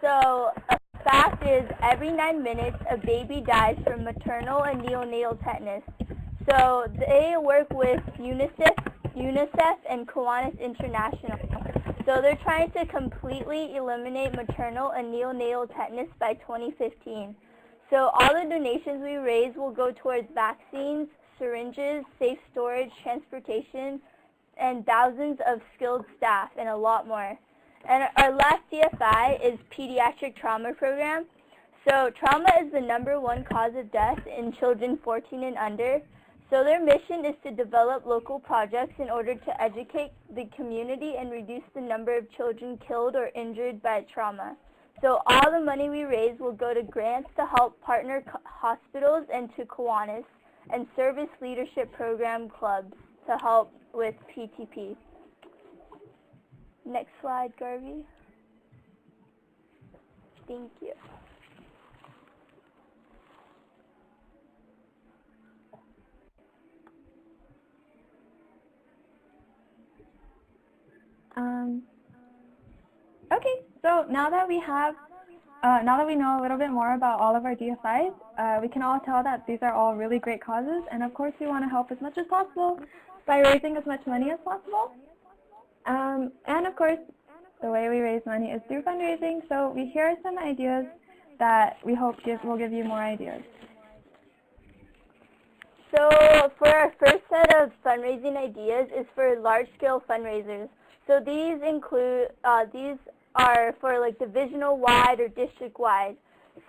So a fact is every 9 minutes a baby dies from maternal and neonatal tetanus. So they work with UNICEF and Kiwanis International. So they're trying to completely eliminate maternal and neonatal tetanus by 2015. So all the donations we raise will go towards vaccines, syringes, safe storage, transportation, and thousands of skilled staff, and a lot more. And our last DFI is Pediatric Trauma Program. So trauma is the #1 cause of death in children 14 and under. So their mission is to develop local projects in order to educate the community and reduce the number of children killed or injured by trauma. So all the money we raise will go to grants to help partner hospitals and to Kiwanis and service leadership program clubs to help with PTP. Next slide, Garvey. Thank you. Okay, so now that we know a little bit more about all of our DFIs, we can all tell that these are all really great causes, and of course we want to help as much as possible by raising as much money as possible. And of course, the way we raise money is through fundraising, so here are some ideas that we hope will give you more ideas. So for our first set of fundraising ideas is for large-scale fundraisers. So these are for like divisional-wide or district-wide.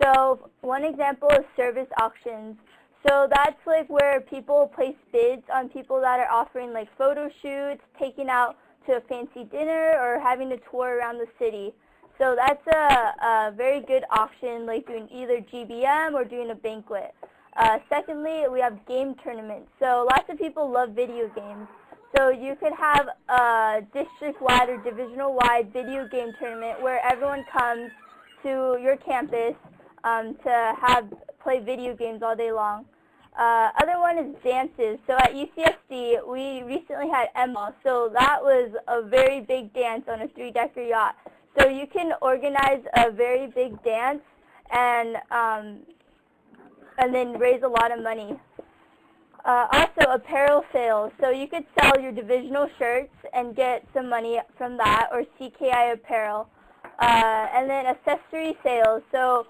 So one example is service auctions. So that's like where people place bids on people that are offering like photo shoots, taking out to a fancy dinner, or having a tour around the city. So that's a very good auction, like doing either GBM or doing a banquet. Secondly, we have game tournaments. So lots of people love video games. So you could have a district-wide or divisional-wide video game tournament where everyone comes to your campus to play video games all day long. Other one is dances. So at UCSD, we recently had ML. So that was a very big dance on a 3-decker yacht. So you can organize a very big dance and then raise a lot of money. Also, apparel sales. So you could sell your divisional shirts and get some money from that, or CKI apparel. And then accessory sales. So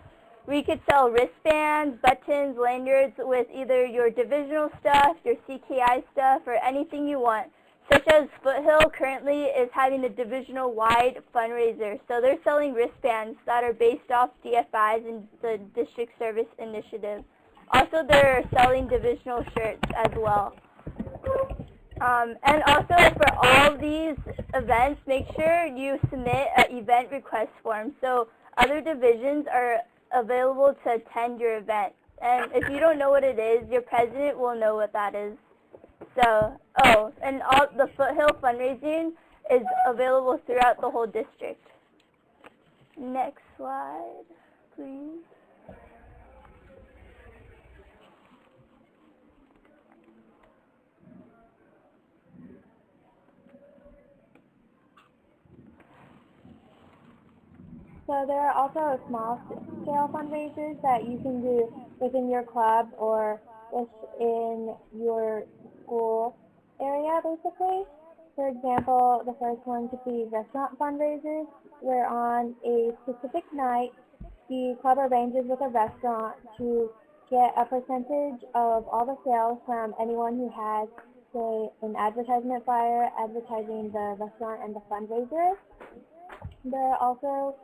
we could sell wristbands, buttons, lanyards with either your divisional stuff, your CKI stuff, or anything you want. Such as Foothill currently is having a divisional-wide fundraiser. So they're selling wristbands that are based off DFIs and the District Service Initiative. Also, they're selling divisional shirts as well. And also, for all these events, make sure you submit an event request form. So other divisions are available to attend your event. And if you don't know what it is, your president will know what that is. So, and all the Foothill fundraising is available throughout the whole district. Next slide, please. So there are also small-scale fundraisers that you can do within your club or within your school area, basically. For example, the first one could be restaurant fundraisers, where on a specific night, the club arranges with a restaurant to get a percentage of all the sales from anyone who has, say, an advertisement flyer advertising the restaurant and the fundraiser. There are also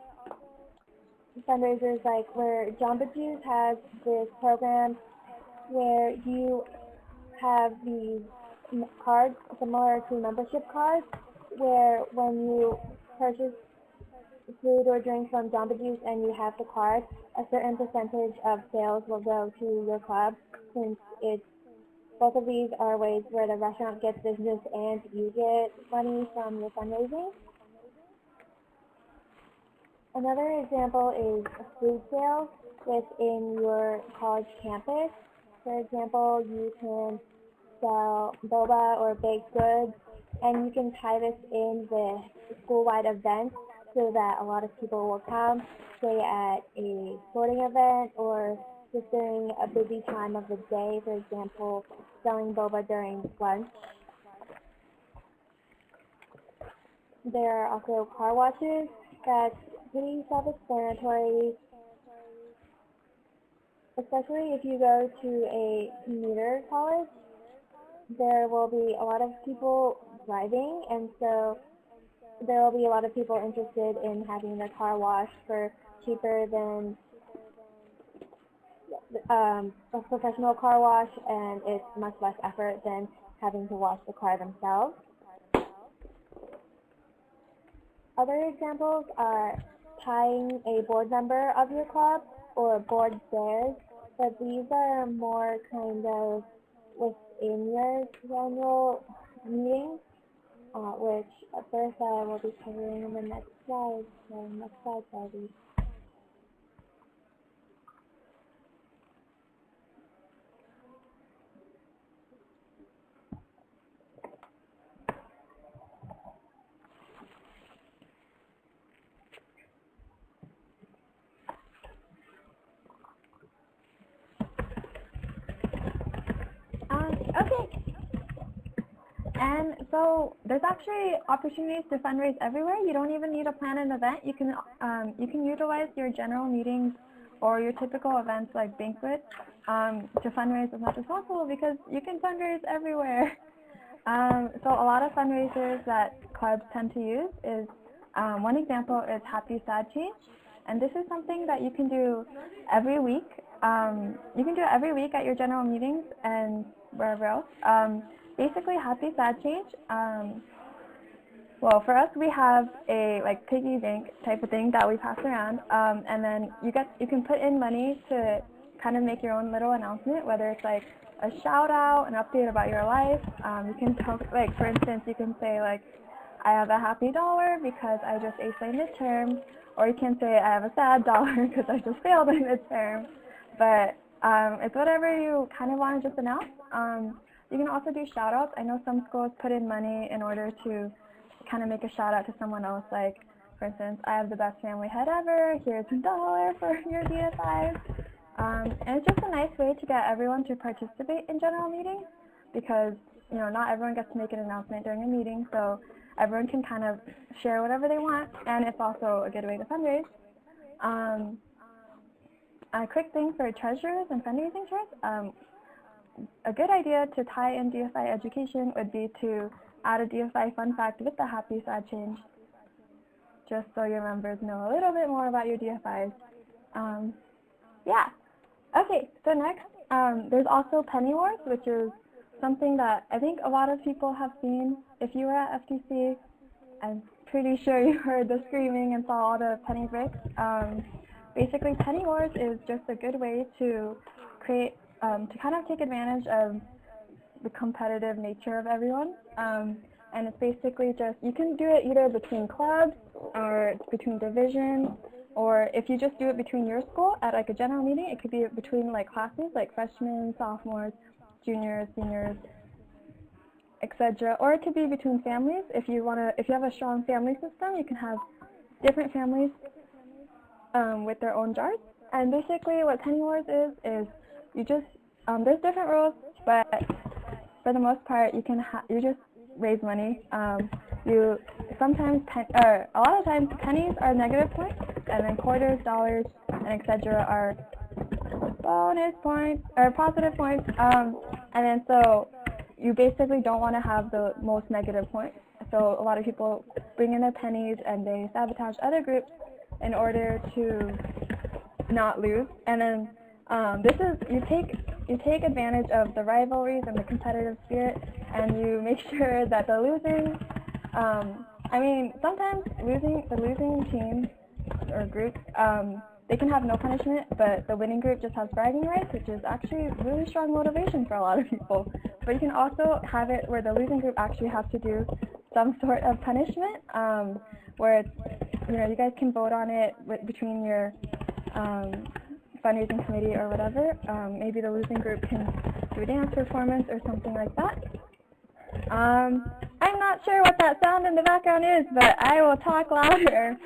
fundraisers like where Jamba Juice has this program where you have these cards similar to membership cards, where when you purchase food or drink from Jamba Juice and you have the card, a certain percentage of sales will go to your club, since both of these are ways where the restaurant gets business and you get money from your fundraising. Another example is food sales within your college campus. For example, you can sell boba or baked goods, and you can tie this in with school-wide events so that a lot of people will come, say at a sporting event or just during a busy time of the day, for example, selling boba during lunch. There are also car washes. That's pretty self-explanatory, especially if you go to a commuter college. There will be a lot of people driving, and so there will be a lot of people interested in having their car washed for cheaper than a professional car wash, and it's much less effort than having to wash the car themselves. Other examples are tying a board member of your club or board stairs, but these are more kind of within your annual meetings, which at first I will be covering in the next slide. So next slide, please. Okay. And so there's actually opportunities to fundraise everywhere. You don't even need to plan an event. You can utilize your general meetings or your typical events like banquets to fundraise as much as possible, because you can fundraise everywhere. So a lot of fundraisers that clubs tend to use is, one example is Happy Sad Change, and this is something that you can do every week. You can do it every week at your general meetings and wherever else. Basically, Happy Sad Change. Well, for us, we have a like piggy bank type of thing that we pass around, and then you can put in money to kind of make your own little announcement, whether it's like a shout out, an update about your life. You can talk, like for instance, you can say like, I have a happy dollar because I just aced my midterm, or you can say I have a sad dollar because I just failed my midterm. But it's whatever you kind of want to just announce. You can also do shout outs. I know some schools put in money in order to kind of make a shout out to someone else, like for instance, I have the best family head ever, here's $1 for your DFIs. And it's just a nice way to get everyone to participate in general meetings, because not everyone gets to make an announcement during a meeting, so everyone can kind of share whatever they want, and it's also a good way to fundraise. A quick thing for treasurers and fundraising chairs, a good idea to tie in DFI education would be to add a DFI fun fact with the Happy Sad Change, just so your members know a little bit more about your DFIs. Yeah. Okay, so next, there's also penny wars, which is something that I think a lot of people have seen. If you were at FTC, I'm pretty sure you heard the screaming and saw all the penny bricks. Basically, penny wars is just a good way to create, to kind of take advantage of the competitive nature of everyone. And it's basically just, you can do it either between clubs or between divisions, or if you just do it between your school at like a general meeting, it could be between like classes, like freshmen, sophomores, juniors, seniors, etc. Or it could be between families. If you have a strong family system, you can have different families with their own jars. And basically what penny wars is you just, there's different rules, but for the most part, you just raise money. A lot of times pennies are negative points, and then quarters, dollars, and etc. are bonus points or positive points. And then so you basically don't want to have the most negative points. So a lot of people bring in their pennies and they sabotage other groups in order to not lose. And then you take advantage of the rivalries and the competitive spirit, and you make sure that the losing, sometimes the losing team or group, they can have no punishment, but the winning group just has bragging rights, which is actually really strong motivation for a lot of people. But you can also have it where the losing group actually has to do some sort of punishment, where it's, you guys can vote on it between your fundraising committee or whatever. Maybe the losing group can do a dance performance or something like that. I'm not sure what that sound in the background is, but I will talk louder.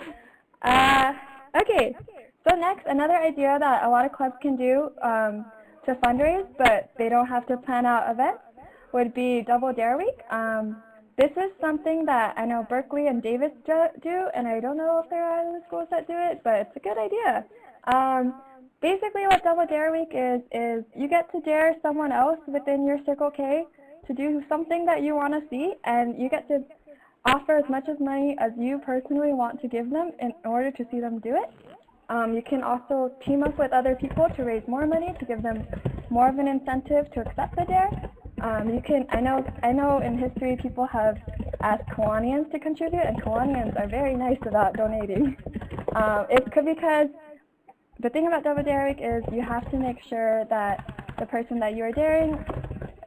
Okay, so next, another idea that a lot of clubs can do to fundraise, but they don't have to plan out events, would be Double Dare Week. This is something that I know Berkeley and Davis do, and I don't know if there are other schools that do it, but it's a good idea. Basically what Double Dare Week is you get to dare someone else within your Circle K to do something that you want to see, and you get to offer as much as money as you personally want to give them in order to see them do it. You can also team up with other people to raise more money to give them more of an incentive to accept the dare. I know in history people have asked Kiwanians to contribute, and Kiwanians are very nice about donating. Because the thing about Double Dare Week is you have to make sure that the person that you are daring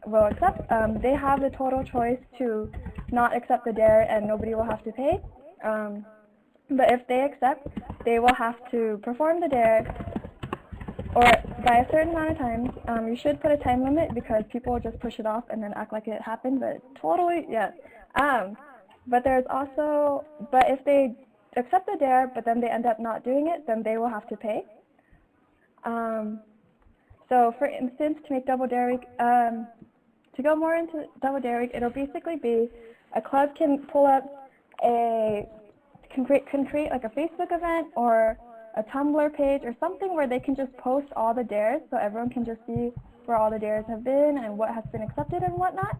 will accept. They have the total choice to not accept the dare and nobody will have to pay. But if they accept, they will have to perform the dare or by a certain amount of times. You should put a time limit because people will just push it off and then act like it happened, but totally, yeah. But if they accept the dare, but then they end up not doing it, then they will have to pay. So for instance, to make Double Dare Week, to go more into Double Dare Week, it'll basically be a club can pull up can create like a Facebook event or a Tumblr page or something where they can just post all the dares so everyone can just see where all the dares have been and what has been accepted and whatnot.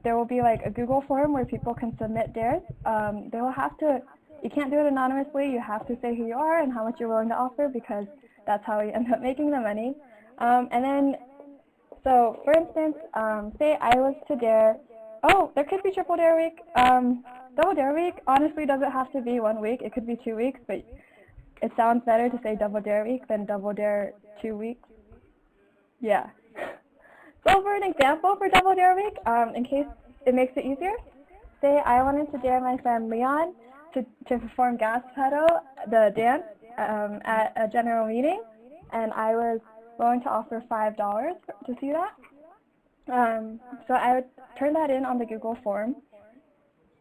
There will be like a Google form where people can submit dares. They will have to, you can't do it anonymously, you have to say who you are and how much you're willing to offer because that's how you end up making the money. So for instance, say I was to dare, there could be Triple Dare Week. Double Dare Week honestly doesn't have to be 1 week, it could be 2 weeks, but it sounds better to say Double Dare Week than Double Dare 2 weeks. Yeah. So for an example for Double Dare Week, in case it makes it easier, say I wanted to dare my friend Leon to perform Gas Pedal, the dance, at a general meeting, and I was willing to offer $5 to see that. So I would turn that in on the Google form,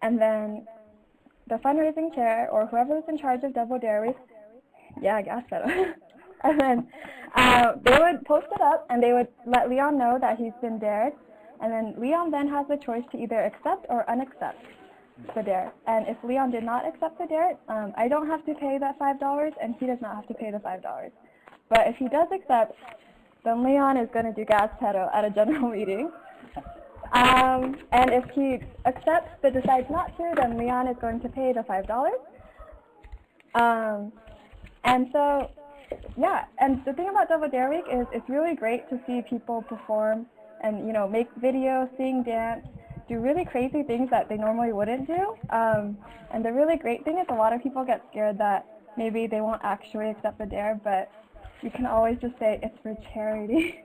and then the fundraising chair or whoever is in charge of Double Dare Week, Gas Pedal, and then they would post it up and they would let Leon know that he's been dared, and then Leon then has the choice to either accept or unaccept the dare. And if Leon did not accept the dare, I don't have to pay that $5 and he does not have to pay the $5. But if he does accept, then Leon is going to do Gas Pedal at a general meeting. And if he accepts but decides not to, then Leon is going to pay the $5. And so, yeah, and the thing about Double Dare Week is it's really great to see people perform and, make videos, sing, dance, do really crazy things that they normally wouldn't do. And the really great thing is a lot of people get scared that maybe they won't actually accept the dare, but you can always just say it's for charity.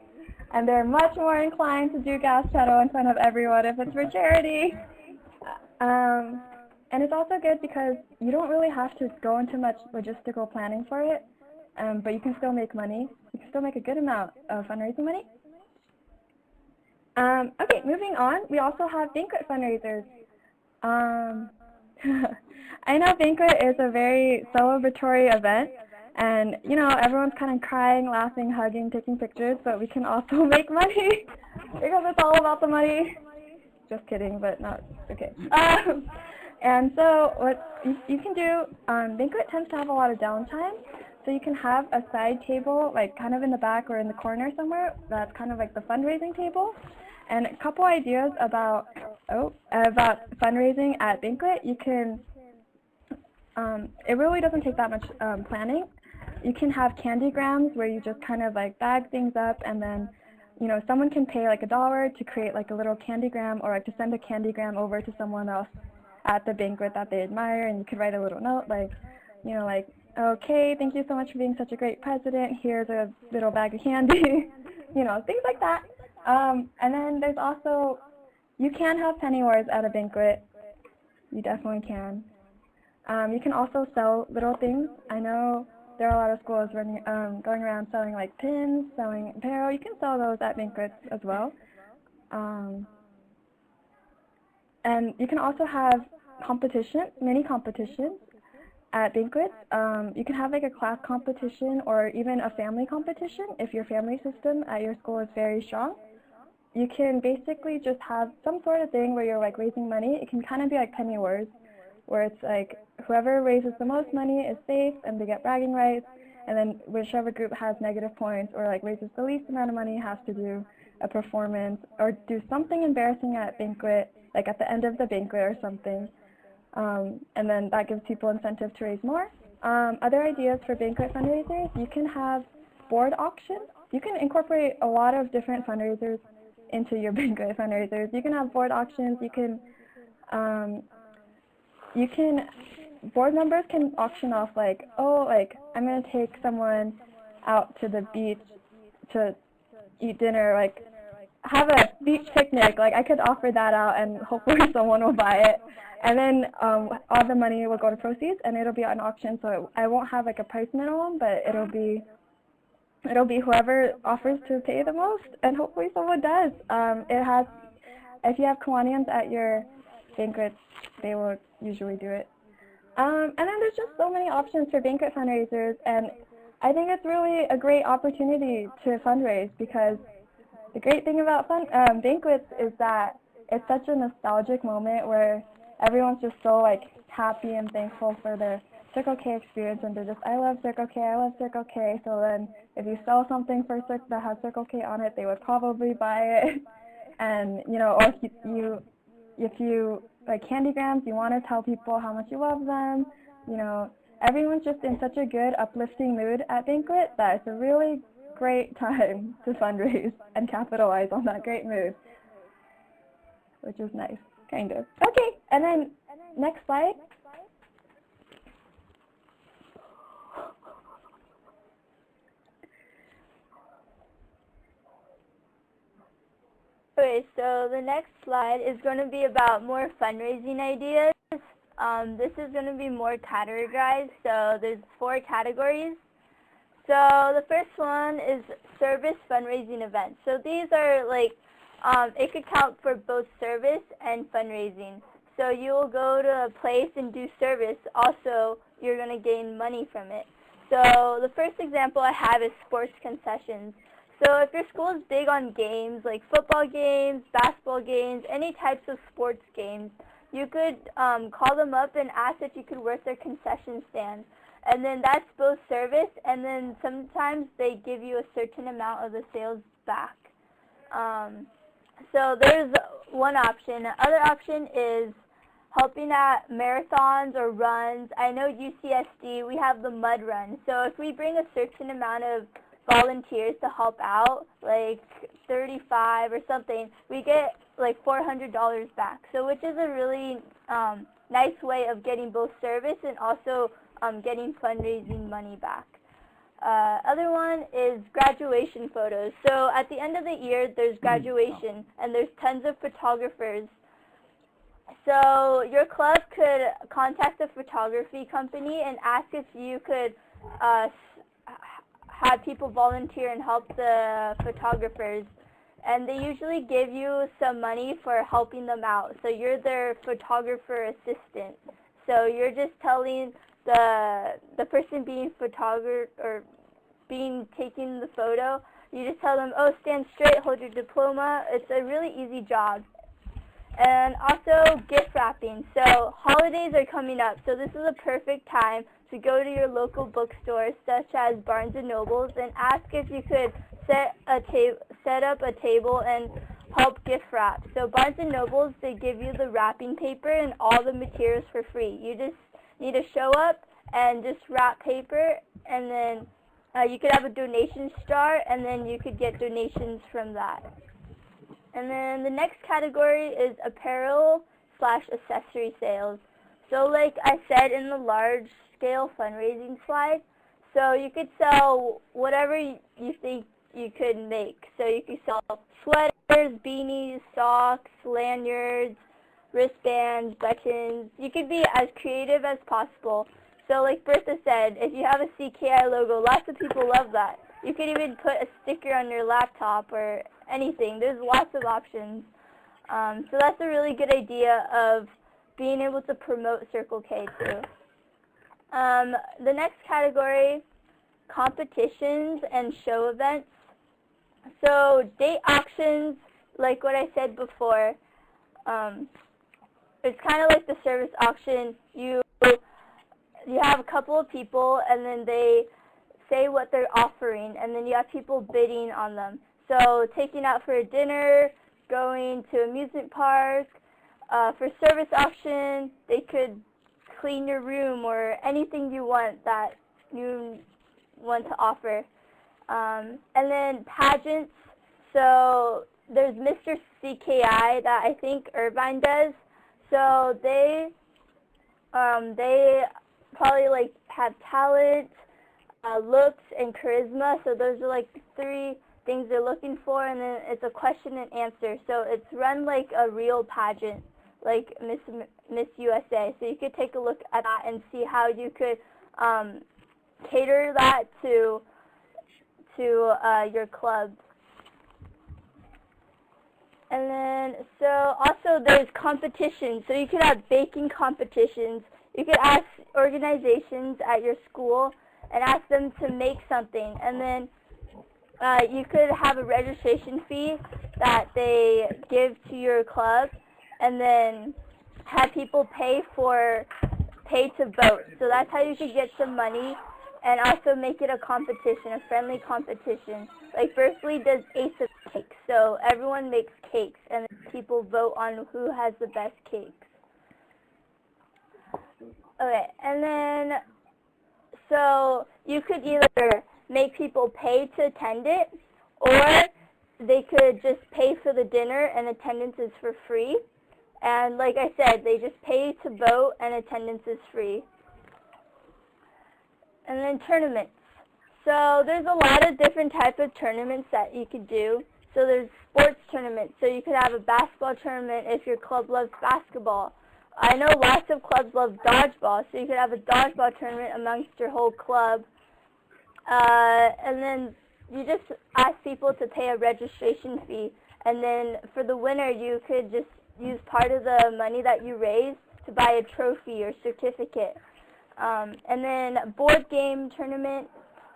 And they're much more inclined to do Gas Pedal in front of everyone if it's for charity. And it's also good because you don't really have to go into much logistical planning for it, but you can still make money. You can still make a good amount of fundraising money. Okay, moving on, we also have Banquet Fundraisers. I know Banquet is a very celebratory event, and, everyone's kind of crying, laughing, hugging, taking pictures, but we can also make money because it's all about the money. Just kidding, but not, okay. And so what you can do, Banquet tends to have a lot of downtime, so you can have a side table, like kind of in the back or in the corner somewhere, that's kind of like the fundraising table. And a couple ideas about fundraising at Banquet, you can, it really doesn't take that much planning. You can have candygrams where you just kind of like bag things up, and then, someone can pay like $1 to create like a little candygram, or like to send a candygram over to someone else at the banquet that they admire, and you could write a little note like, okay, thank you so much for being such a great president, here's a little bag of candy, things like that. And then there's also, you can have penny wars at a banquet. You definitely can. You can also sell little things. I know there are a lot of schools running, going around selling like pins, selling apparel. You can sell those at banquets as well. And you can also have mini competitions at banquets. You can have like a class competition or even a family competition if your family system at your school is very strong. You can basically just have some sort of thing where you're like raising money. It can kind of be like penny wars, where it's like whoever raises the most money is safe and they get bragging rights, and then whichever group has negative points or like raises the least amount of money has to do a performance or do something embarrassing at banquet, like at the end of the banquet or something. And then that gives people incentive to raise more. Other ideas for banquet fundraisers, you can have board auctions. You can incorporate a lot of different fundraisers into your banquet fundraisers. You can have board auctions. Board members can auction off like, oh, like I'm going to take someone out to the beach to eat dinner, like have a beach picnic. Like I could offer that out and hopefully someone will buy it. And then all the money will go to proceeds and it'll be on auction, so I won't have like a price minimum, but it'll be whoever offers to pay the most, and hopefully someone does. If you have Kiwanians at your banquets, they will usually do it. And then there's just so many options for banquet fundraisers, and I think it's really a great opportunity to fundraise, because the great thing about banquets is that it's such a nostalgic moment where everyone's just so like happy and thankful for their Circle K experience, and they're just, I love Circle K, I love Circle K. So then if you sell something for that has Circle K on it, they would probably buy it. And or if you like candygrams, you want to tell people how much you love them. Everyone's just in such a good, uplifting mood at banquet that it's a really great time to fundraise and capitalize on that great mood, which is nice, kind of. Okay, and then next slide. Okay, so the next slide is going to be about more fundraising ideas. This is going to be more categorized, so there's 4 categories. So the first one is service fundraising events. So these are like, it could count for both service and fundraising. So you will go to a place and do service. Also, you're going to gain money from it. So the first example I have is sports concessions. So if your school is big on games, like football games, basketball games, any types of sports games, you could call them up and ask if you could work their concession stand. And then that's both service, and then sometimes they give you a certain amount of the sales back. So there's one option. The other option is helping at marathons or runs. I know UCSD, we have the mud run. So if we bring a certain amount of volunteers to help out, like 35 or something, we get like $400 back. So which is a really nice way of getting both service and also getting fundraising money back. Other one is graduation photos. So at the end of the year, there's graduation, and there's tons of photographers. So your club could contact a photography company and ask if you could have people volunteer and help the photographers. And they usually give you some money for helping them out. So you're their photographer assistant. So you're just telling the person being photographed or taking the photo, you just tell them, oh, stand straight, hold your diploma. It's a really easy job. And also gift wrapping. So holidays are coming up, so this is a perfect time to go to your local bookstore, such as Barnes & Nobles, and ask if you could set up a table and help gift wrap. So Barnes & Nobles, they give you the wrapping paper and all the materials for free. You just need to show up and just wrap paper, and then you could have a donation jar, and then you could get donations from that. And then the next category is apparel/accessory sales. So like I said in the large scale fundraising slide, so you could sell whatever you think you could make. So you could sell sweaters, beanies, socks, lanyards, wristbands, buttons. You could be as creative as possible. So like Bertha said, if you have a CKI logo, lots of people love that. You could even put a sticker on your laptop or anything. There's lots of options. So that's a really good idea of being able to promote Circle K too. The next category, competitions and show events. So date auctions, like what I said before, it's kind of like the service auction. You have a couple of people, and then they say what they're offering, and then you have people bidding on them. So taking out for a dinner, going to amusement park. For service auction, they could clean your room or anything you want that you want to offer. And then pageants. So there's Mr. CKI that I think Irvine does. So they probably like have talent, looks, and charisma. So those are like the 3 things they're looking for, and then it's a question and answer. So it's run like a real pageant, like Miss USA. So you could take a look at that and see how you could cater that to your club. And then, so also there's competitions. So you could have baking competitions. You could ask organizations at your school and ask them to make something. And then you could have a registration fee that they give to your club, and then have people pay to vote. So that's how you could get some money, and also make it a competition, a friendly competition. Like Berkeley does Ace of Cakes, so everyone makes cakes, and people vote on who has the best cakes. Okay, and then, so you could either make people pay to attend it, or they could just pay for the dinner and attendance is for free. And like I said, they just pay to vote and attendance is free. And then tournaments. So there's a lot of different types of tournaments that you could do. So there's sports tournaments. So you could have a basketball tournament if your club loves basketball. I know lots of clubs love dodgeball, so you could have a dodgeball tournament amongst your whole club. And then you just ask people to pay a registration fee. And then for the winner, you could just use part of the money that you raise to buy a trophy or certificate. And then board game tournament.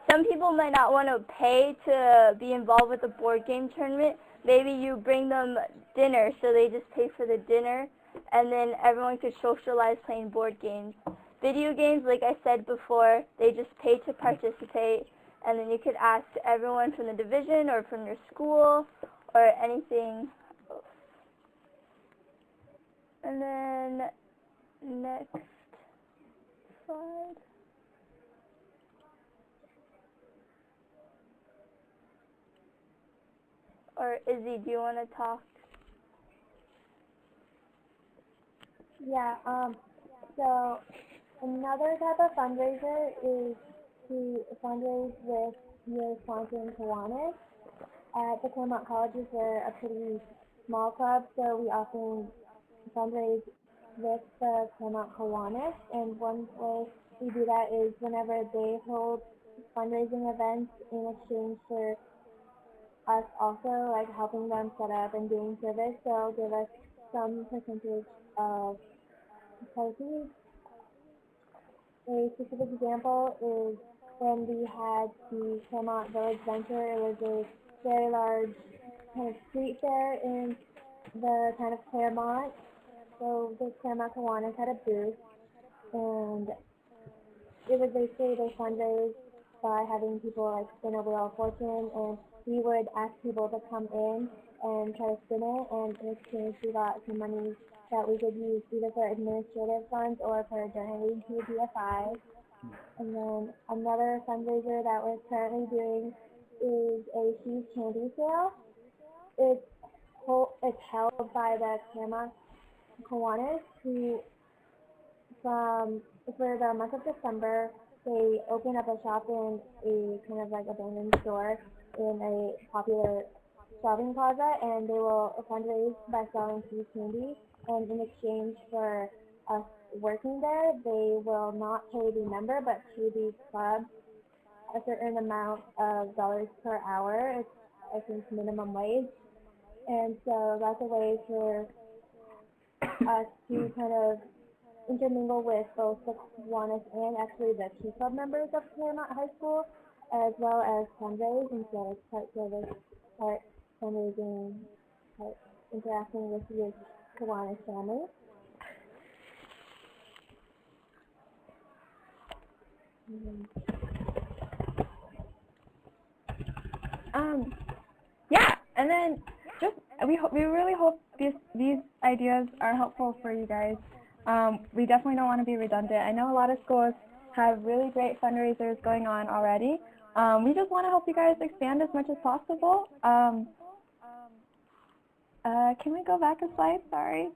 Some people might not want to pay to be involved with a board game tournament. Maybe you bring them dinner, so they just pay for the dinner, and then everyone could socialize playing board games. Video games, like I said before, they just pay to participate, and then you could ask everyone from the division or from your school or anything. And then next slide. Or Izzy, do you want to talk? Yeah, so another type of fundraiser is to fundraise with your sponsor in Kiwanis. At the Claremont Colleges, we're a pretty small club, so we often fundraise with the Claremont Kiwanis, and one way we do that is whenever they hold fundraising events in exchange for us also like helping them set up and doing service, they'll give us some percentage of proceeds. A specific example is when we had the Claremont Village Venture. It was a very large kind of street fair in the kind of Claremont. So the Claremont Kiwanis had a booth, and it was basically they fundraised by having people like spin a wheel of fortune, and we would ask people to come in and try to spin it, and in exchange we got some money that we could use either for administrative funds or for donating to DFI. And then another fundraiser that we're currently doing is a huge candy sale. It's held by the Claremont Kiwanis, who for the month of December, they open up a shop in a kind of like abandoned store in a popular shopping plaza, and they will fundraise by selling free candy. And in exchange for us working there, they will not pay the member, but pay the club a certain amount of dollars per hour. It's, I think, minimum wage. And so that's a way for us to kind of intermingle with both the Kiwanis and actually the Key Club members of Claremont High School, as well as fundraise, and so it's part service, part fundraising, part interacting with your Kiwanis family. Yeah, and then just we really hope these ideas are helpful for you guys. We definitely don't want to be redundant. I know a lot of schools have really great fundraisers going on already. We just want to help you guys expand as much as possible. Can we go back a slide? Sorry.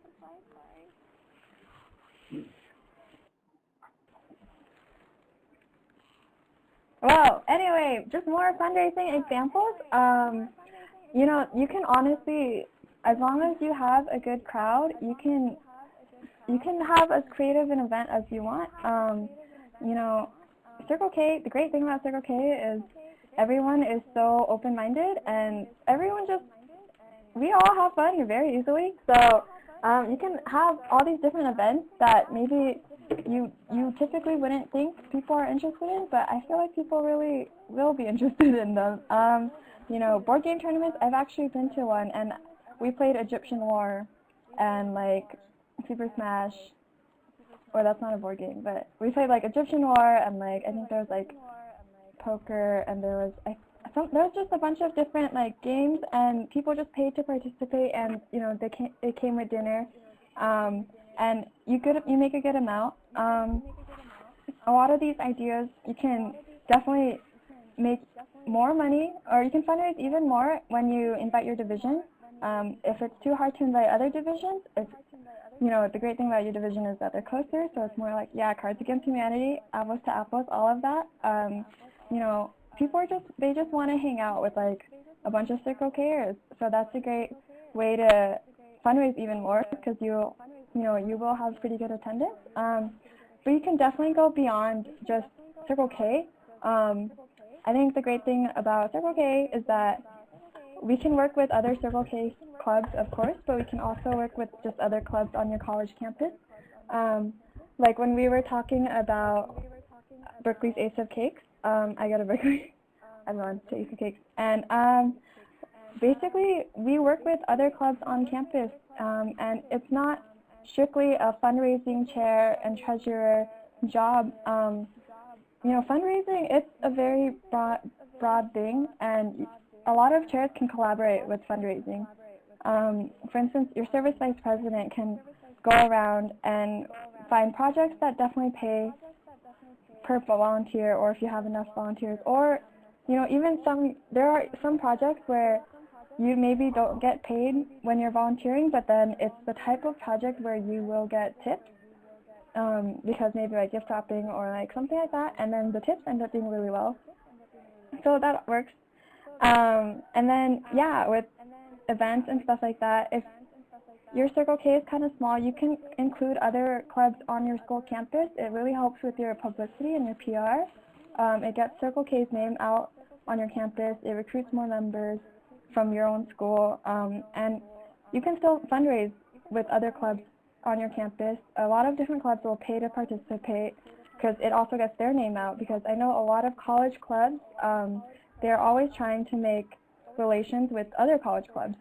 Well, anyway, just more fundraising examples. You know, you can honestly, as long as you have a good crowd, you can have as creative an event as you want. You know, Circle K, the great thing about Circle K is everyone is so open-minded, and we all have fun very easily. So you can have all these different events that maybe you typically wouldn't think people are interested in, but I feel like people really will be interested in them. You know, board game tournaments, I've actually been to one, and we played Egyptian War and like Super Smash, or that's not a board game, but we played like Egyptian War, and like I think there was like poker, and there was just a bunch of different like games, and people just paid to participate, and you know they came with dinner, and you make a good amount. A lot of these ideas you can definitely make more money, or you can fundraise even more when you invite your division. If it's too hard to invite other divisions, you know, the great thing about your division is that they're closer, so it's more like, yeah, Cards Against Humanity, Apples to Apples, all of that. You know, people they just want to hang out with like a bunch of Circle Kers, so that's a great way to fundraise even more, because you will have pretty good attendance. But you can definitely go beyond just Circle K. I think the great thing about Circle K is that we can work with other Circle K clubs, of course, but we can also work with just other clubs on your college campus. Like when we were talking about Berkeley's Ace of Cakes, I go to Berkeley, I'm on to Ace of Cakes, and basically we work with other clubs on campus, and it's not strictly a fundraising chair and treasurer job. You know, fundraising, it's a very broad thing, and a lot of chairs can collaborate with fundraising. For instance, your service vice president can go around and find projects that definitely pay per volunteer, or if you have enough volunteers, or you know, even there are some projects where you maybe don't get paid when you're volunteering, but then it's the type of project where you will get tips. Because maybe like gift wrapping or like something like that, and then the tips end up doing really well. So that works. And then, yeah, with events and stuff like that, if your Circle K is kind of small, you can include other clubs on your school campus. It really helps with your publicity and your PR. It gets Circle K's name out on your campus. It recruits more members from your own school. And you can still fundraise with other clubs on your campus. A lot of different clubs will pay to participate because it also gets their name out, because I know a lot of college clubs, they're always trying to make relations with other college clubs.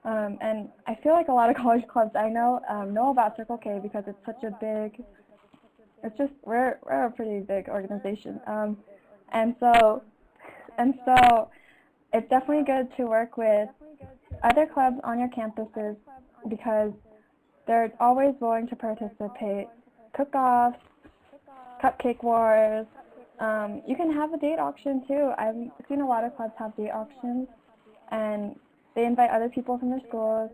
And I feel like a lot of college clubs I know about Circle K because it's such a big, we're a pretty big organization. And so it's definitely good to work with other clubs on your campuses because they're always willing to participate. Cook-offs, cupcake wars. You can have a date auction too. I've seen a lot of clubs have date auctions, and they invite other people from their schools.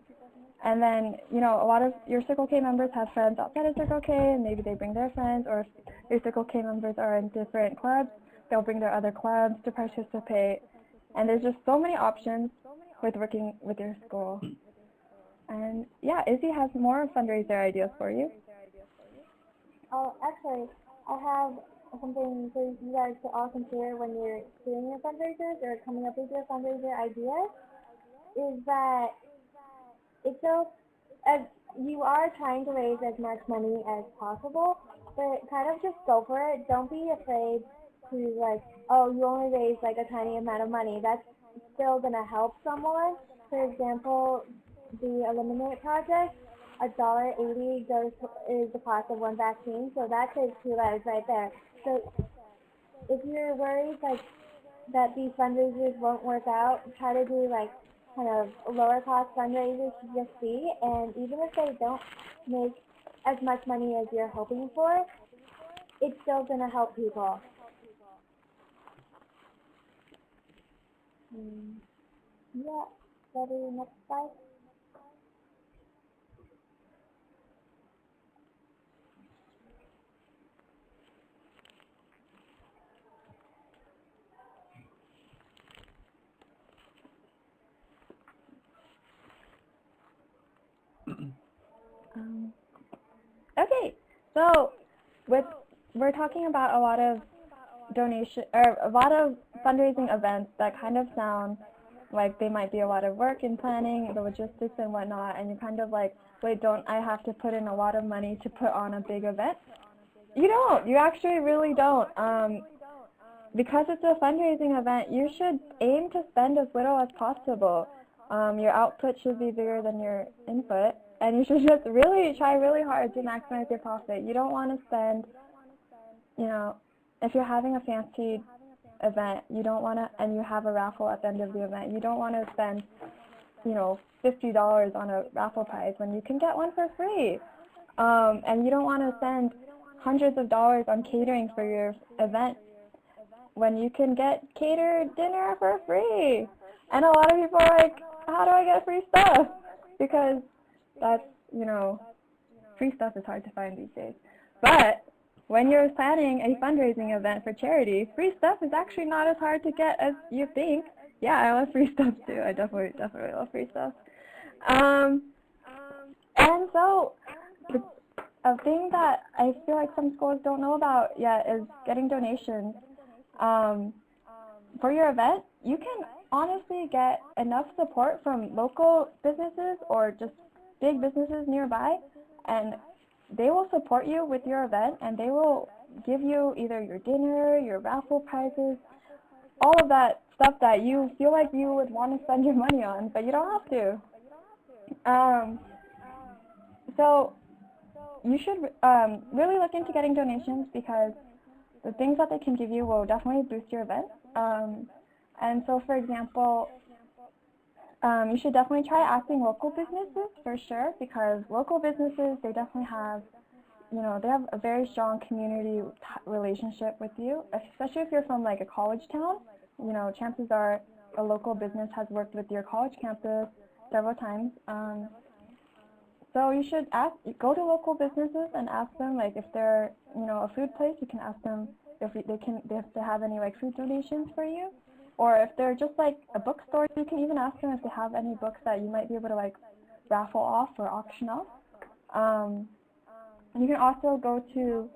And then, you know, a lot of your Circle K members have friends outside of Circle K, and maybe they bring their friends, or if your Circle K members are in different clubs, they'll bring their other clubs to participate. And there's just so many options with working with your school. And yeah, Izzy has more fundraiser ideas for you. Oh, actually, I have something for you guys to all consider when you're doing your fundraisers or coming up with your fundraiser ideas, is that it's so, as you are trying to raise as much money as possible, but kind of just go for it. Don't be afraid to like, oh, you only raise like a tiny amount of money. That's still gonna help someone. For example, the Eliminate project, $1.80 is the cost of one vaccine, so that saves 2 lives right there. So if you're worried like that these fundraisers won't work out, try to do like kind of lower cost fundraisers to just see, and even if they don't make as much money as you're hoping for, it's still going to help people. Yeah, ready, next slide. Okay, so we're talking about a lot of fundraising events that kind of sound like they might be a lot of work in planning, the logistics and whatnot, and you're kind of like, wait, don't I have to put in a lot of money to put on a big event? You don't. You actually really don't. Because it's a fundraising event, you should aim to spend as little as possible. Your output should be bigger than your input, and you should just really try really hard to maximize your profit. You don't want to spend, if you're having a fancy event, you don't want to, and you have a raffle at the end of the event, you don't want to spend, $50 on a raffle prize when you can get one for free. And you don't want to spend hundreds of dollars on catering for your event when you can get catered dinner for free. And a lot of people are like, how do I get free stuff? Because that's, free stuff is hard to find these days. But when you're planning a fundraising event for charity, free stuff is actually not as hard to get as you think. Yeah, I love free stuff too. I definitely love free stuff. And so a thing that I feel like some schools don't know about yet is getting donations. For your event, you can honestly get enough support from local businesses or just big businesses nearby, and they will support you with your event, and they will give you either your dinner, your raffle prizes, all of that stuff that you feel like you would want to spend your money on, but you don't have to. So you should really look into getting donations, because the things that they can give you will definitely boost your event. And so, for example, you should definitely try asking local businesses for sure, because local businesses, they definitely have, they have a very strong community relationship with you, especially if you're from like a college town. Chances are a local business has worked with your college campus several times. So you should go to local businesses and ask them, like, if they're, a food place, you can ask them if they have any like food donations for you. Or if they're just like a bookstore, you can even ask them if they have any books that you might be able to like raffle off or auction off. And you can also go to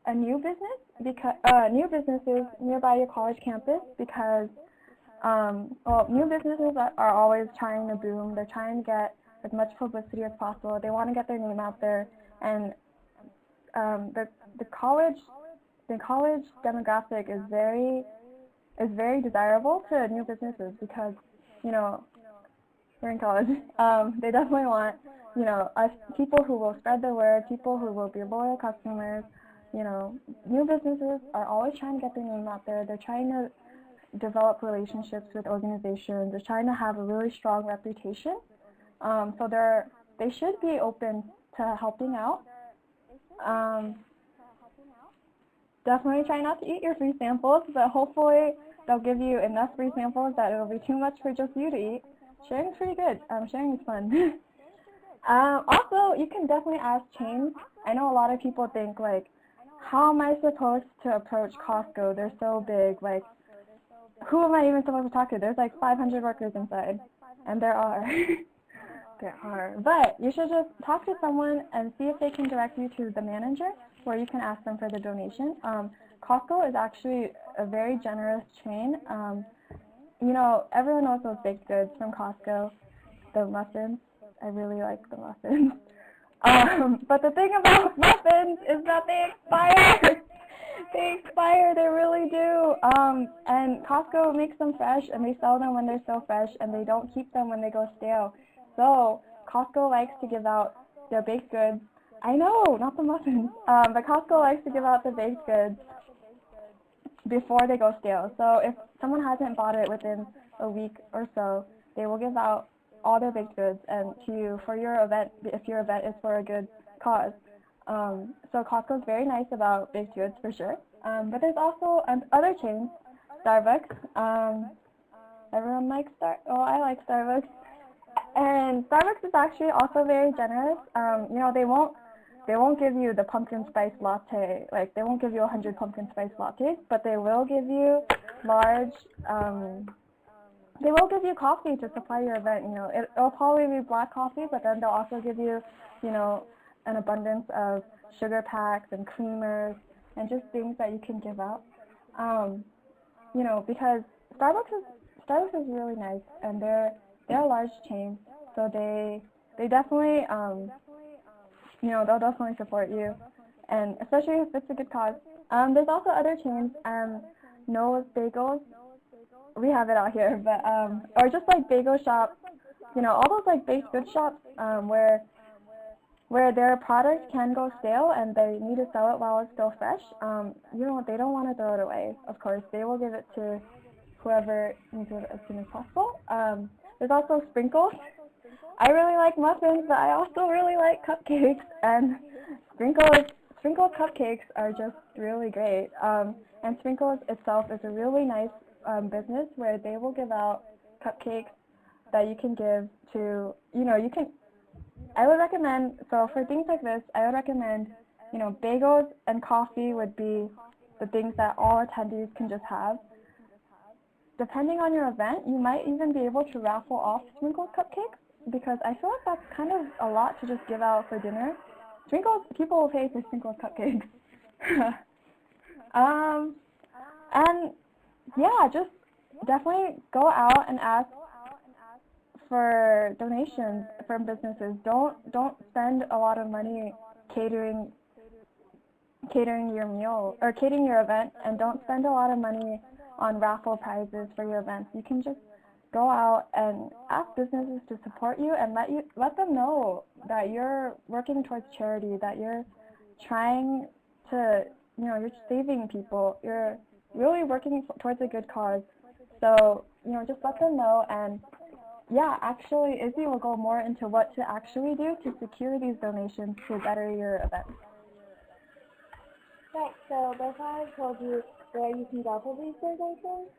a new businesses nearby your college campus, because new businesses are always trying to boom. They're trying to get as much publicity as possible. They want to get their name out there, and the college demographic is very desirable to new businesses, because we're in college. They definitely want us, people who will spread the word, people who will be loyal customers. New businesses are always trying to get their name out there. They're trying to develop relationships with organizations. They're trying to have a really strong reputation. So they should be open to helping out. Definitely try not to eat your free samples, but hopefully they'll give you enough free samples that it'll be too much for just you to eat. Sharing's pretty good. Sharing is fun. Also, you can definitely ask chains. I know a lot of people think, like, how am I supposed to approach Costco? They're so big. Like, who am I even supposed to talk to? There's like 500 workers inside, and there are. There are. But you should just talk to someone and see if they can direct you to the manager, where you can ask them for the donation. Costco is actually a very generous chain. Everyone knows those baked goods from Costco, the muffins. I really like the muffins. But the thing about muffins is that they expire. They expire, they really do. And Costco makes them fresh, and they sell them when they're still fresh, and they don't keep them when they go stale. So Costco likes to give out their baked goods. I know, not the muffins. But Costco likes to give out the baked goods before they go stale. So if someone hasn't bought it within a week or so, they will give out all their baked goods and to you for your event, if your event is for a good cause. So Costco is very nice about baked goods for sure. But there's also other chains, Starbucks. Everyone likes I like Starbucks. And Starbucks is actually also very generous. You know, they won't give you the pumpkin spice latte, like they won't give you 100 pumpkin spice lattes, but they will give you large, they will give you coffee to supply your event. You know, it'll probably be black coffee, but then they'll also give you, you know, an abundance of sugar packs and creamers and just things that you can give out. You know, because Starbucks is really nice, and they're a large chain, so they definitely you know, they'll definitely support you, and especially if it's a good cause. There's also other chains, Noah's Bagels, we have it out here, but or just like bagel shops, you know, all those like baked goods shops where their products can go stale and they need to sell it while it's still fresh. You know, they don't want to throw it away. Of course, they will give it to whoever needs it as soon as possible. There's also Sprinkles. I really like muffins, but I also really like cupcakes, and Sprinkles cupcakes are just really great. And Sprinkles itself is a really nice business where they will give out cupcakes that you can give to, you know, I would recommend, so for things like this, I would recommend, you know, bagels and coffee would be the things that all attendees can just have. Depending on your event, you might even be able to raffle off Sprinkles cupcakes, because I feel like that's kind of a lot to just give out for dinner. Sprinkles, people will pay for Sprinkles cupcakes. And yeah, just definitely go out and ask for donations from businesses. Don't spend a lot of money catering your meal or catering your event, and don't spend a lot of money on raffle prizes for your events. You can just go out and ask businesses to support you, and let them know that you're working towards charity, that you're trying to, you know, you're saving people, you're really working towards a good cause. So, you know, just let them know. And yeah, actually, Izzy will go more into what to actually do to secure these donations to better your event. Right, so before I told you where you can go for these donations,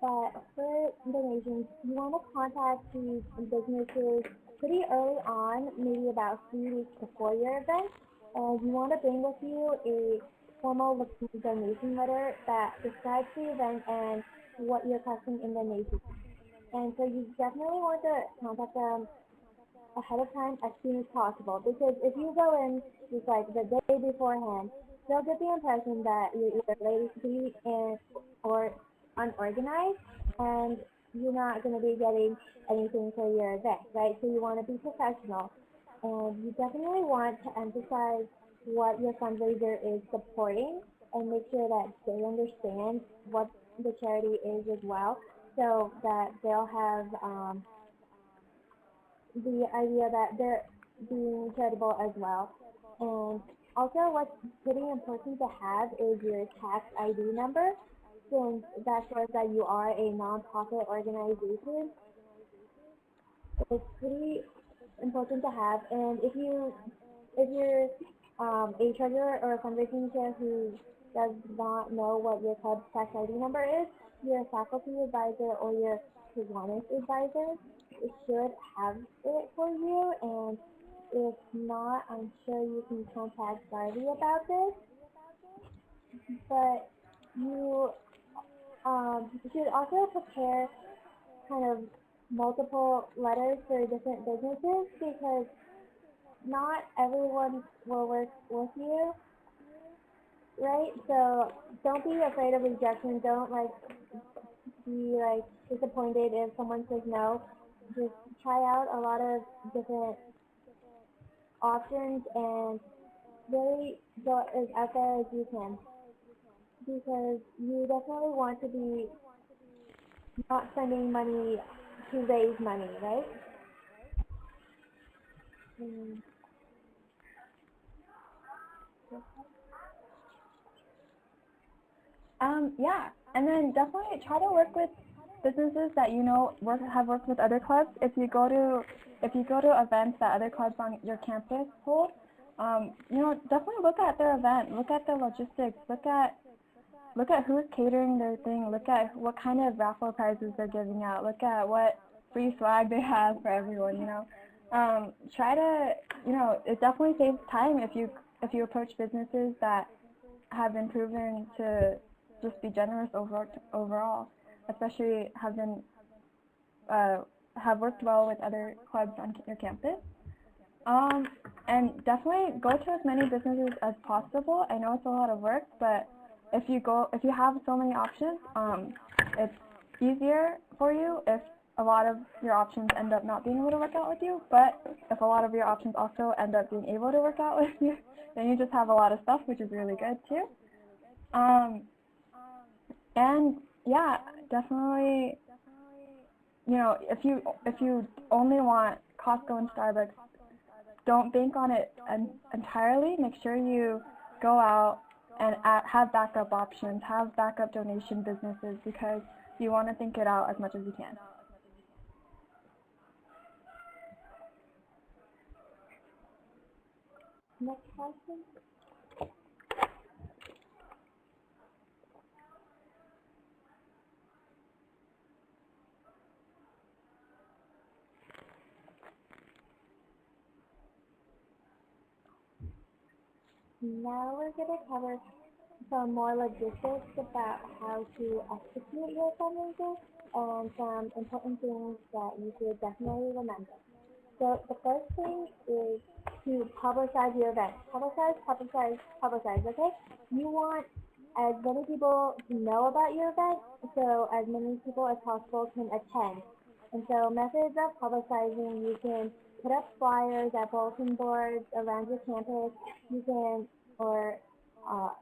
but for donations, you want to contact these businesses pretty early on, maybe about 3 weeks before your event, and you want to bring with you a formal donation letter that describes the event and what you're collecting in donations. And so you definitely want to contact them ahead of time as soon as possible, because if you go in just like the day beforehand, they'll get the impression that you're either lazy or unorganized, and you're not going to be getting anything for your event, right? So you want to be professional, and you definitely want to emphasize what your fundraiser is supporting and make sure that they understand what the charity is as well, so that they'll have the idea that they're being charitable as well. And also, what's pretty important to have is your tax ID number, since that shows that you are a nonprofit organization. It's pretty important to have. And if you're a treasurer or a fundraising chair who does not know what your club's tax ID number is, your faculty advisor or your Kiwanis advisor should have it for you, and if not, I'm sure you can contact Barbie about this. But you should also prepare kind of multiple letters for different businesses, because not everyone will work with you, right? So don't be afraid of rejection. Don't be disappointed if someone says no. just try out a lot of different options and really go as out there as you can, because you definitely want to be not spending money to raise money, right? Yeah, and then definitely try to work with businesses that you know have worked with other clubs. If you go to events that other clubs on your campus hold, you know, definitely look at their event, look at the logistics, look at who's catering their thing, look at what kind of raffle prizes they're giving out, look at what free swag they have for everyone, you know. Try to, you know, it definitely saves time if you approach businesses that have been proven to just be generous overall, especially have worked well with other clubs on your campus. And definitely go to as many businesses as possible. I know it's a lot of work, but if you have so many options, it's easier for you if a lot of your options end up not being able to work out with you. But if a lot of your options also end up being able to work out with you, then you just have a lot of stuff, which is really good too. And yeah, definitely, you know, if you only want Costco and Starbucks, don't bank on it entirely. Make sure you go out and have backup options, have backup donation businesses, because you want to think it out as much as you can. Next question. Now we're going to cover some more logistics about how to execute your fundraiser and some important things that you should definitely remember. So the first thing is to publicize your event. Publicize, okay? You want as many people to know about your event, so as many people as possible can attend. And so methods of publicizing, you can put up flyers at bulletin boards around your campus. You can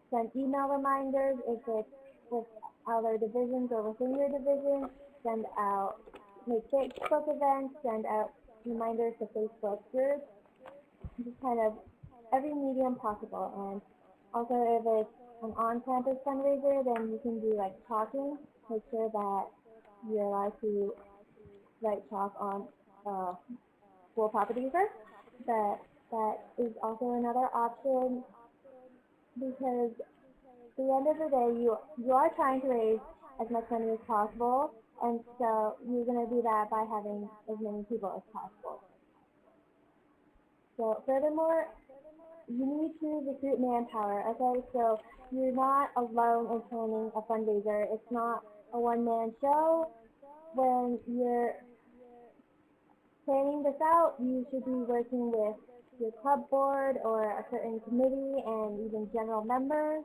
send email reminders if it's with other divisions or within your division. Send out Facebook events, send out reminders to Facebook groups, just kind of every medium possible. And also if it's an on-campus fundraiser, then you can do like talking. Make sure that you're allowed to write talk on school property first. That is also another option, because at the end of the day, you are trying to raise as much money as possible, and so you're going to do that by having as many people as possible. So furthermore, you need to recruit manpower, okay? So you're not alone in planning a fundraiser. It's not a one-man show. When you're planning this out, you should be working with your club board or a certain committee and even general members.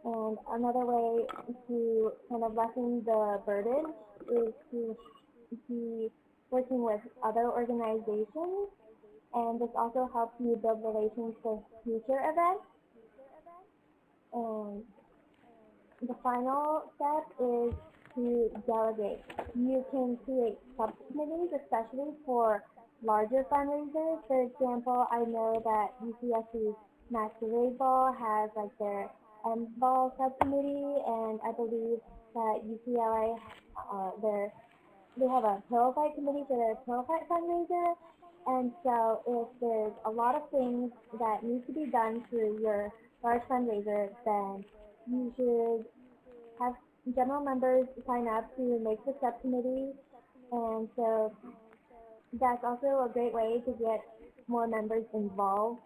And another way to kind of lessen the burden is to be working with other organizations, and this also helps you build relations for future events. And the final step is to delegate. You can create subcommittees, especially for larger fundraisers. For example, I know that UCSC's Masquerade Ball has like their M-Ball subcommittee, and I believe that UCLA, they have a pillow fight committee for their pillow fight fundraiser. And so if there's a lot of things that need to be done through your large fundraiser, then you should have general members sign up to make the subcommittee. And so that's also a great way to get more members involved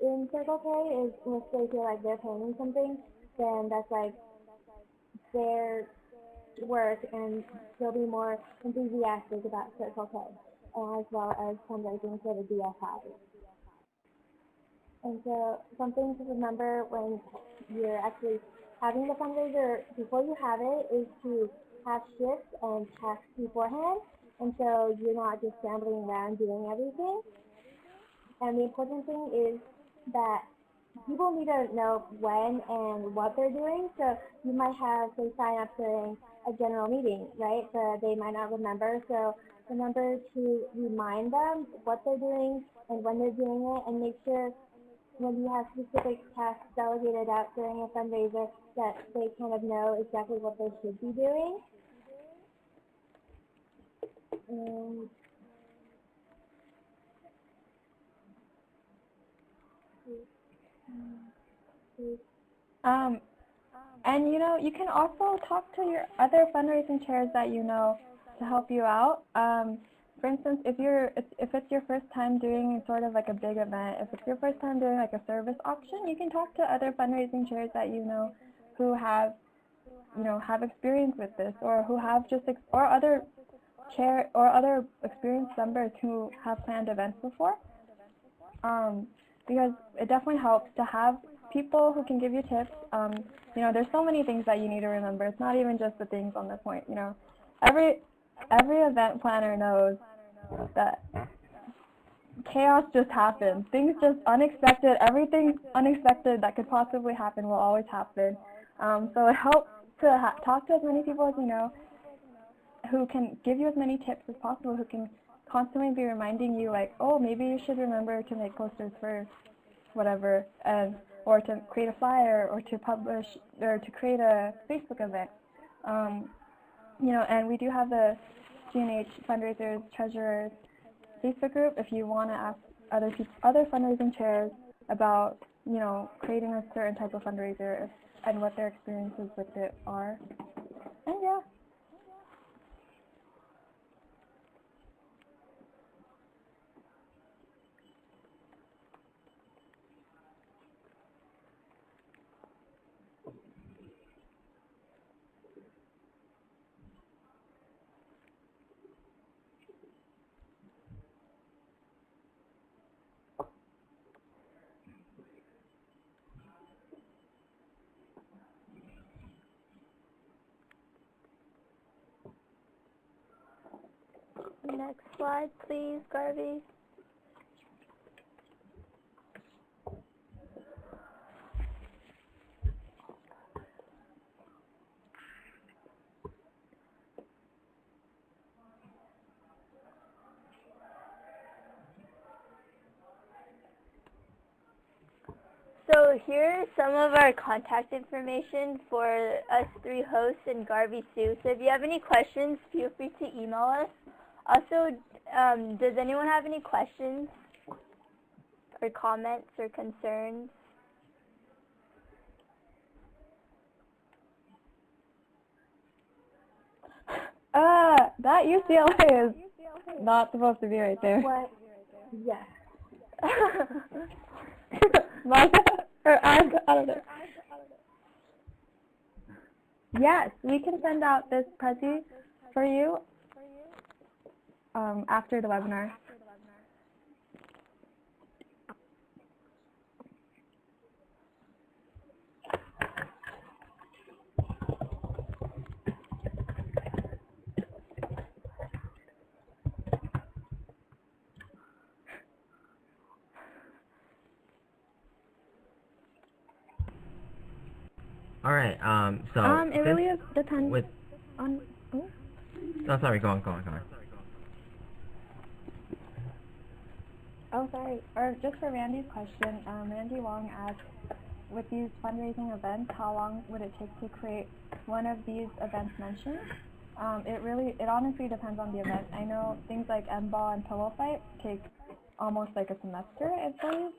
in Circle K. Is if they feel like they're planning something, then that's like their work, and they'll be more enthusiastic about Circle K, as well as fundraising for the DFI. And so something to remember when you're actually having the fundraiser before you have it is to have shifts and checks beforehand. and so you're not just scrambling around doing everything. And the important thing is that people need to know when and what they're doing. So you might have, say, sign up during a general meeting, right? But they might not remember. So remember to remind them what they're doing and when they're doing it, and make sure when you have specific tasks delegated out during a fundraiser that they kind of know exactly what they should be doing. And you can also talk to your other fundraising chairs that you know to help you out. For instance, if it's your first time doing sort of like a big event, if it's your first time doing like a service auction, you can talk to other fundraising chairs that you know who have experience with this, or who have or other experienced members who have planned events before. Because it definitely helps to have people who can give you tips. There's so many things that you need to remember. It's not even just the things on the point. Every event planner knows that chaos just happens. Things just unexpected. Everything unexpected that could possibly happen will always happen. So it helps to talk to as many people as you know who can give you as many tips as possible, who can constantly be reminding you, like, oh, maybe you should remember to make posters first, whatever, or to create a flyer, or to publish, or to create a Facebook event. And we do have the G&H Fundraisers Treasurers Facebook group if you want to ask other fundraising chairs about, creating a certain type of fundraiser and what their experiences with it are. And yeah. Next slide, please, Garvey. So here is some of our contact information for us three hosts and Garvey Sue. So if you have any questions, feel free to email us. Also, does anyone have any questions or comments or concerns? That UCLA is not supposed to be right there. What? Yes. I don't know. Yes, we can send out this Prezi for you after the webinar. All right. So it really depends on. Oh, sorry. Go on. Oh, sorry. Or just for Randy's question, Randy Wong asked, with these fundraising events, how long would it take to create one of these events mentioned? It honestly depends on the event. I know things like M-Ball and Pillow Fight take almost like a semester, I believe,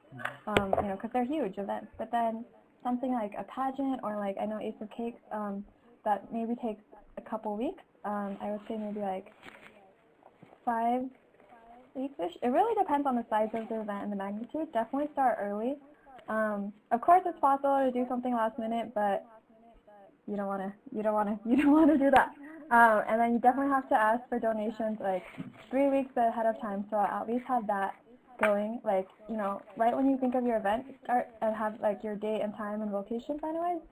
because they're huge events. But then something like a pageant, or like I know Ace of Cakes, that maybe takes a couple weeks. I would say maybe like 5 weeks-ish. It really depends on the size of the event and the magnitude. Definitely start early. Of course, it's possible to do something last minute, but you don't want to do that. And then you definitely have to ask for donations like 3 weeks ahead of time. So at least have that going. Like, right when you think of your event, start and have like your date and time and location finalized.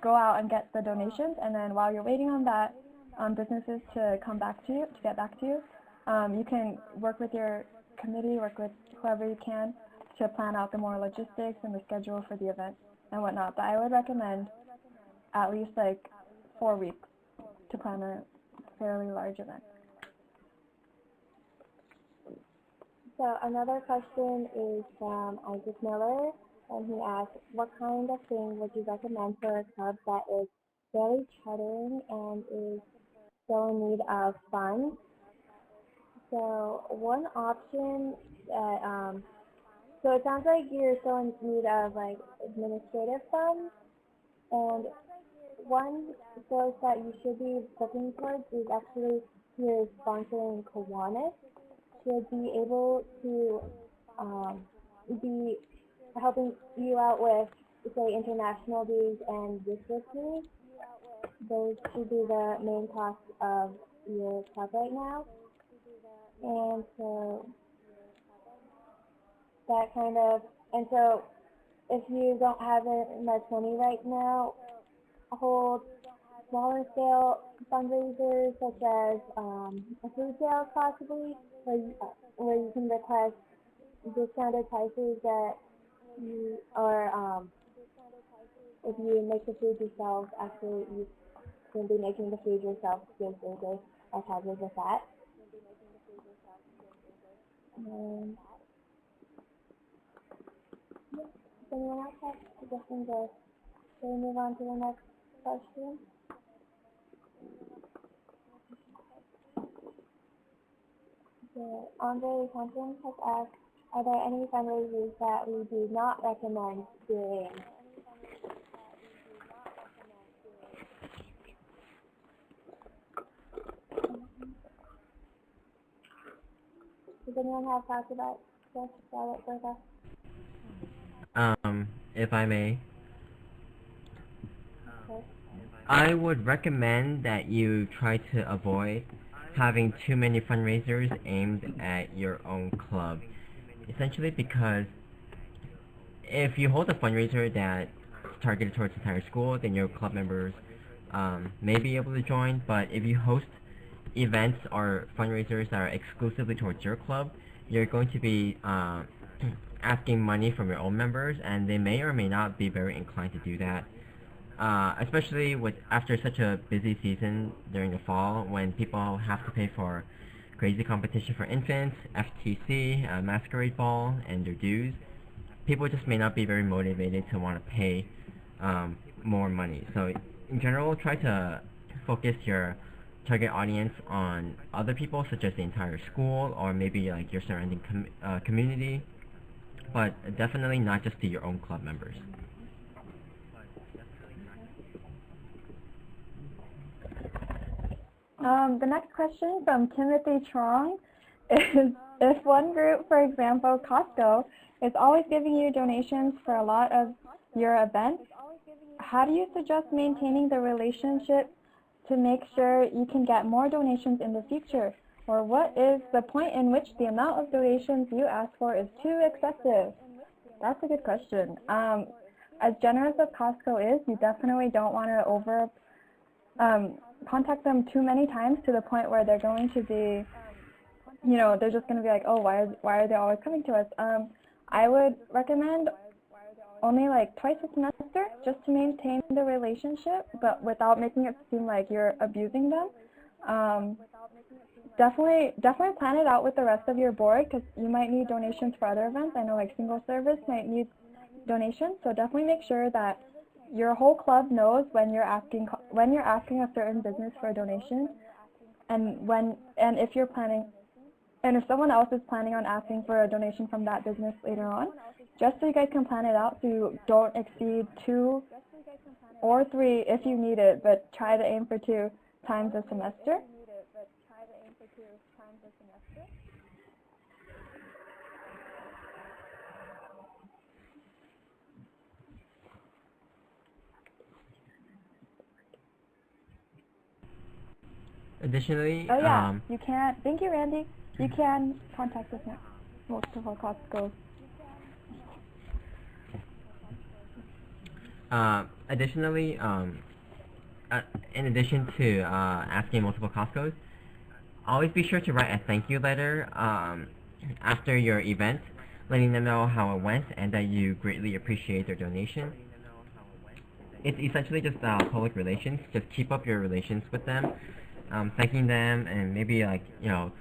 Go out and get the donations, and then while you're waiting on that, businesses to get back to you, You can work with your committee, work with whoever you can to plan out the more logistics and the schedule for the event and whatnot. But I would recommend at least like 4 weeks to plan a fairly large event. So another question is from Isaac Miller, and he asks, what kind of thing would you recommend for a club that is fairly chartering and is still in need of funds? So one option that, so it sounds like you're still in need of like administrative funds, and one source that you should be looking towards is actually your sponsoring Kiwanis. Should be able to be helping you out with, say, international dues and district dues. Those should be the main costs of your club right now. And so that kind of, and so if you don't have much money right now, hold smaller scale fundraisers such as food sales possibly, where you can request discounted prices that you, or if you make the food yourself, actually you can be making the food yourself because there's a hazard with that. Does anyone else have suggestions, or shall we move on to the next question? Andre Thompson has asked, are there any fundraisers that we do not recommend doing? Does anyone have thoughts about this? Charlotte, Bertha? If I may, Okay. I would recommend that you try to avoid having too many fundraisers aimed at your own club. Essentially because if you hold a fundraiser that's targeted towards the entire school, then your club members may be able to join. But if you host events or fundraisers that are exclusively towards your club, you're going to be asking money from your own members, and they may or may not be very inclined to do that. Especially after such a busy season during the fall, when people have to pay for crazy competition for infants, FTC, masquerade ball, and their dues, people just may not be very motivated to want to pay more money. So in general, try to focus your target audience on other people, such as the entire school or maybe like your surrounding community, but definitely not just to your own club members. The next question from Timothy Trong is, if one group, for example, Costco, is always giving you donations for a lot of your events, how do you suggest maintaining the relationship to make sure you can get more donations in the future? Or what is the point in which the amount of donations you ask for is too excessive? That's a good question. As generous as Costco is, you definitely don't want to contact them too many times to the point where they're going to be, they're just going to be like, oh, why are they always coming to us? I would recommend only like twice a semester just to maintain the relationship, but without making it seem like you're abusing them. Definitely plan it out with the rest of your board, because you might need donations for other events. I know like single service might need donations, so definitely make sure that your whole club knows when you're asking a certain business for a donation, and if you're planning, and if someone else is planning on asking for a donation from that business later on, just so you guys can plan it out so you don't exceed 2 or 3 if you need it, but try to aim for 2 times a semester. Additionally, oh yeah, you can. Thank you, Randy. You can contact us now. Most of our Costco. Additionally, in addition to asking multiple Costcos, always be sure to write a thank you letter after your event, letting them know how it went and that you greatly appreciate their donation. It's essentially just public relations. Just keep up your relations with them, thanking them, and maybe like, you know,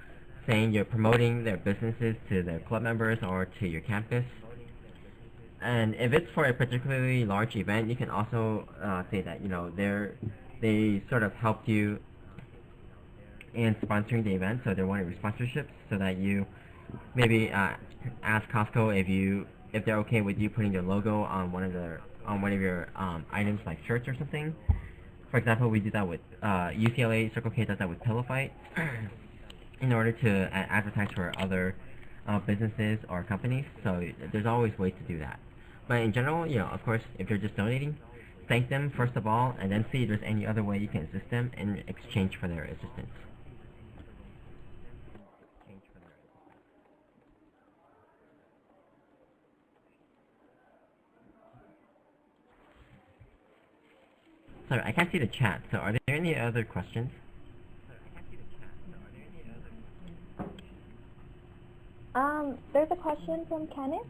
saying you're promoting their businesses to their club members or to your campus. And if it's for a particularly large event, you can also say that, you know, they sort of helped you in sponsoring the event, so they're one of your sponsorships, so that you maybe ask Costco if they're okay with you putting their logo on one of your items like shirts or something. For example, we do that with UCLA Circle K does that with Pillow Fight in order to advertise for other businesses or companies. So there's always ways to do that. But in general, you know, of course, if you're just donating, thank them first of all, and then see if there's any other way you can assist them in exchange for their assistance. Sorry, I can't see the chat, so are there any other questions? There's a question from Kenneth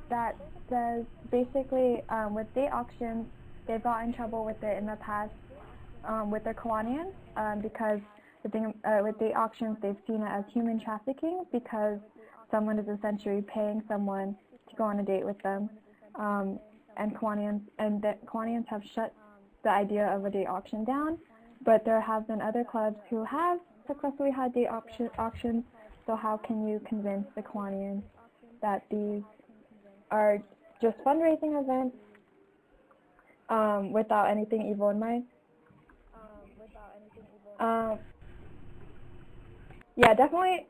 that says basically with date auctions, they've got in trouble with it in the past with their Kiwanians because the thing with date auctions, they've seen it as human trafficking because someone is essentially paying someone to go on a date with them. And Kiwanians have shut the idea of a date auction down, but there have been other clubs who have successfully had date auctions. So how can you convince the Kiwanians that these are just fundraising events without anything evil in mind? Yeah, definitely.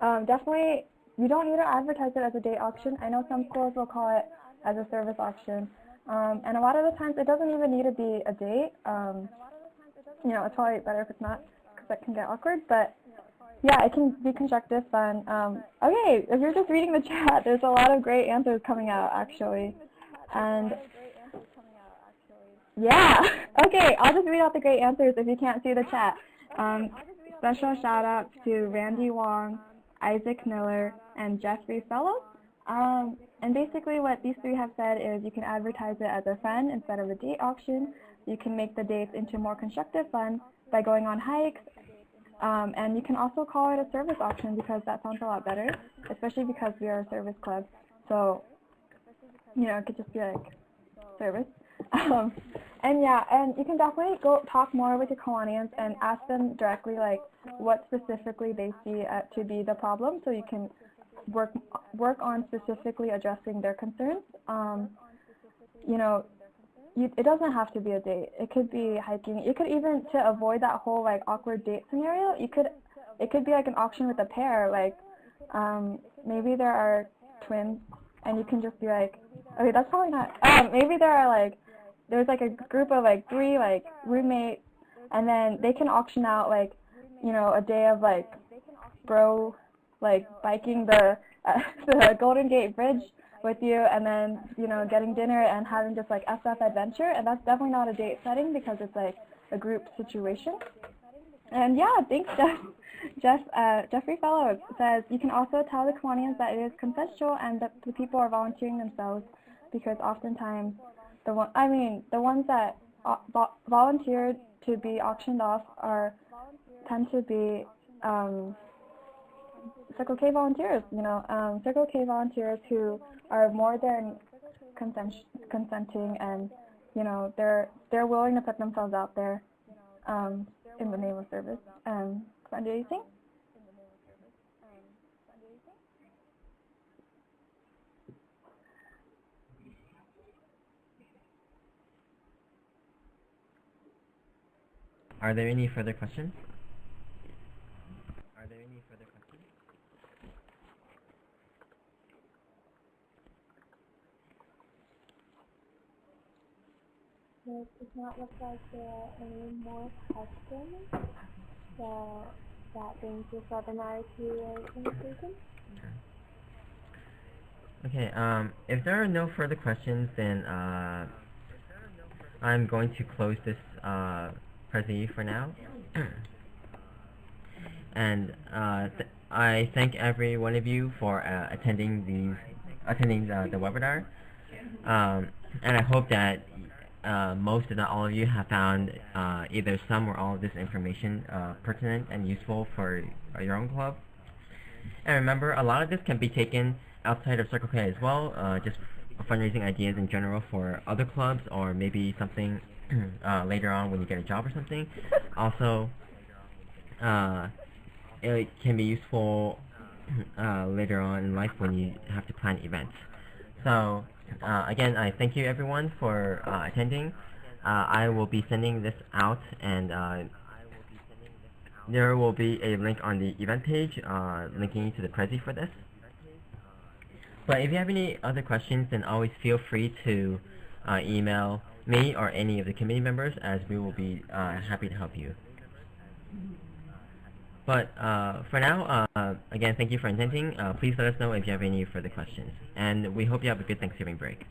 Definitely, you don't need to advertise it as a date auction. I know some schools will call it as a service auction, and a lot of the times it doesn't even need to be a date. You know, it's probably better if it's not, because that can get awkward. But yeah, it can be constructive fun. Okay, if you're just reading the chat, there's a lot of great answers coming out actually, and yeah. Okay, I'll just read out the great answers if you can't see the chat. Special shout out to Randy Wong, Isaac Miller, and Jeffrey Fellows. And basically what these three have said is you can advertise it as a fun instead of a date auction. You can make the dates into more constructive fun by going on hikes. And you can also call it a service auction because that sounds a lot better, especially because we are a service club. So, you know, it could just be like service. And yeah, and you can definitely go talk more with your Kiwanians and ask them directly like what specifically they see to be the problem, so you can work on specifically addressing their concerns. You know, it doesn't have to be a date. It could be hiking. You could even, to avoid that whole like awkward date scenario, it could be like an auction with a pair. Like maybe there are twins, and you can just be like, okay, that's probably not. Maybe there's like a group of like 3 like roommates, and then they can auction out like, you know, a day of like bro like biking the Golden Gate Bridge with you, and then, you know, getting dinner and having just like SF adventure. And that's definitely not a date setting because it's like a group situation. And yeah, thanks, Jeffrey Fellows says you can also tell the Kiwanians that it is consensual and that the people are volunteering themselves, because oftentimes the ones that volunteered to be auctioned off tend to be Circle K volunteers, you know, Circle K volunteers who are more than consenting, and, you know, they're willing to put themselves out there in the name of service and fundraising. Are there any further questions? It does not look like there are any more questions, so that brings this webinar to a conclusion. Okay, if there are no further questions, then I'm going to close this Prezi for now. And I thank every one of you for attending the webinar. And I hope that most, if not all of you, have found either some or all of this information pertinent and useful for your own club. And remember, a lot of this can be taken outside of Circle K as well, just fundraising ideas in general for other clubs, or maybe something later on when you get a job or something. Also, it can be useful later on in life when you have to plan events. So again, I thank you everyone for attending. I will be sending this out, and there will be a link on the event page linking to the Prezi for this. But if you have any other questions, then always feel free to email me or any of the committee members, as we will be happy to help you. But for now, again, thank you for attending. Please let us know if you have any further questions. And we hope you have a good Thanksgiving break.